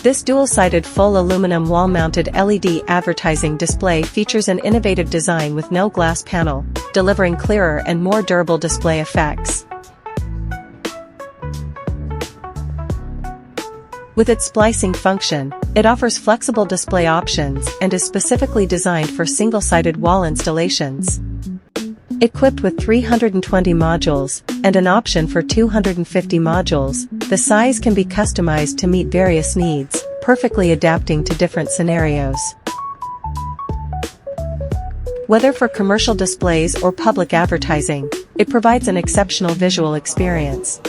This dual-sided full aluminum wall-mounted LED advertising display features an innovative design with no glass panel, delivering clearer and more durable display effects. With its splicing function, it offers flexible display options and is specifically designed for single-sided wall installations. Equipped with 320 modules, and an option for 250 modules, the size can be customized to meet various needs, perfectly adapting to different scenarios. Whether for commercial displays or public advertising, it provides an exceptional visual experience.